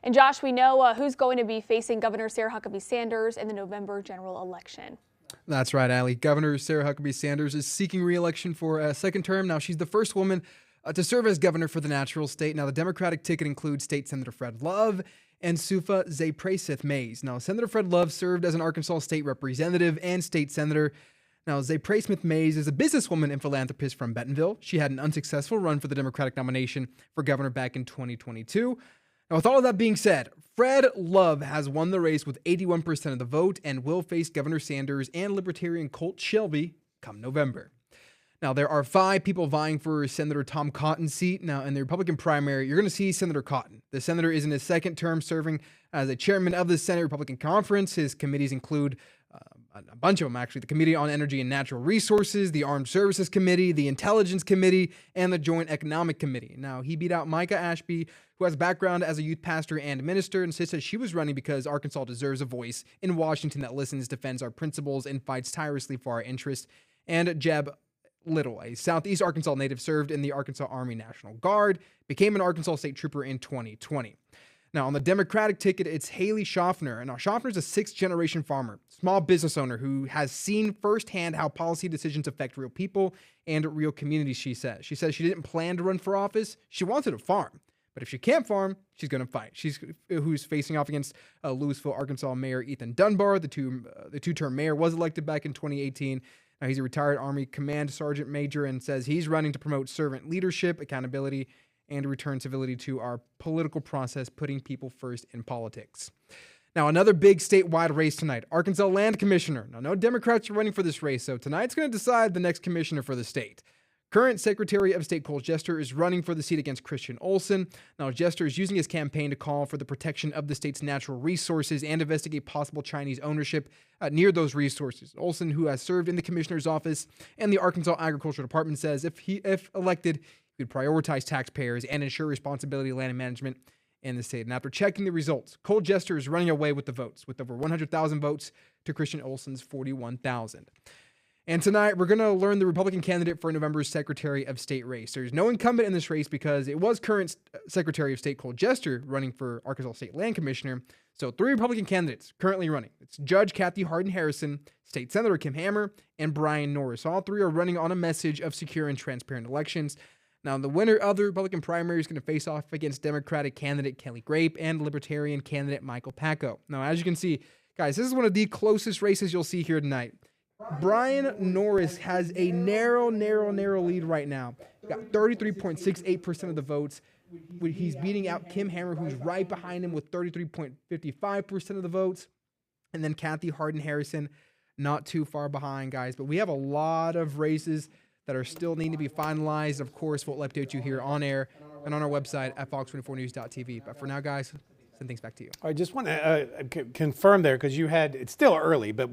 And Josh, we know who's going to be facing Governor Sarah Huckabee Sanders in the November general election. That's right, Allie. Governor Sarah Huckabee Sanders is seeking re-election for a second term. Now, she's the first woman to serve as governor for the natural state. Now, the Democratic ticket includes State Senator Fred Love and Sufa Zayprasith Mays. Now, Senator Fred Love served as an Arkansas state representative and state senator. Now, Zayprasith Mays is a businesswoman and philanthropist from Bentonville. She had an unsuccessful run for the Democratic nomination for governor back in 2022. Now, with all of that being said, Fred Love has won the race with 81% of the vote and will face Governor Sanders and Libertarian Colt Shelby come November. Now, there are 5 people vying for Senator Tom Cotton's seat. Now, in the Republican primary, you're going to see Senator Cotton. The senator is in his second term serving as a chairman of the Senate Republican Conference. His committees include a bunch of them, actually. The Committee on Energy and Natural Resources, the Armed Services Committee, the Intelligence Committee, and the Joint Economic Committee. Now, he beat out Micah Ashby, who has a background as a youth pastor and minister, and says she was running because Arkansas deserves a voice in Washington that listens, defends our principles, and fights tirelessly for our interests. And Jeb Little, a Southeast Arkansas native, served in the Arkansas Army National Guard, became an Arkansas State Trooper in 2020. Now, on the Democratic ticket, it's Haley Schaffner. Now, Schaffner's a 6th-generation farmer, small business owner who has seen firsthand how policy decisions affect real people and real communities, she says. She says she didn't plan to run for office. She wanted to farm. But if she can't farm, she's going to fight. Who's facing off against Louisville, Arkansas Mayor Ethan Dunbar. The two-term mayor was elected back in 2018. Now, he's a retired Army Command Sergeant Major and says he's running to promote servant leadership, accountability, and return civility to our political process, putting people first in politics. Now, another big statewide race tonight, Arkansas Land Commissioner. Now, no Democrats are running for this race, so tonight's going to decide the next commissioner for the state. Current Secretary of State Cole Jester is running for the seat against Christian Olson. Now, Jester is using his campaign to call for the protection of the state's natural resources and investigate possible Chinese ownership near those resources. Olson, who has served in the commissioner's office and the Arkansas Agricultural Department, says if elected, he would prioritize taxpayers and ensure responsibility land management in the state. And after checking the results, Cole Jester is running away with the votes, with over 100,000 votes to Christian Olson's 41,000. And tonight, we're going to learn the Republican candidate for November's Secretary of State race. There's no incumbent in this race because it was current Secretary of State Cole Jester running for Arkansas State Land Commissioner. So 3 Republican candidates currently running. It's Judge Kathy Hardin Harrison, State Senator Kim Hammer, and Brian Norris. All 3 are running on a message of secure and transparent elections. Now, the winner of the Republican primary is going to face off against Democratic candidate Kelly Grape and Libertarian candidate Michael Packo. Now, as you can see, guys, this is one of the closest races you'll see here tonight. Brian Norris has a narrow lead right now. Got 33.68% of the votes. He's beating out Kim Hammer, who's right behind him with 33.55% of the votes. And then Kathy Hardin Harrison, not too far behind, guys. But we have a lot of races that are still needing to be finalized. Of course, we'll update you here on air and on our website at fox24news.tv. But for now, guys, send things back to you. I just want to confirm there, because it's still early, but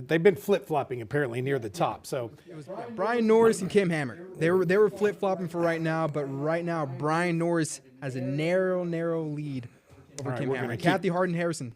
they've been flip-flopping apparently near the top. So it was Brian Norris and Kim Hammer. They were flip-flopping for right now, but right now Brian Norris has a narrow lead over Kim Hammer. Kathy Hardin Harrison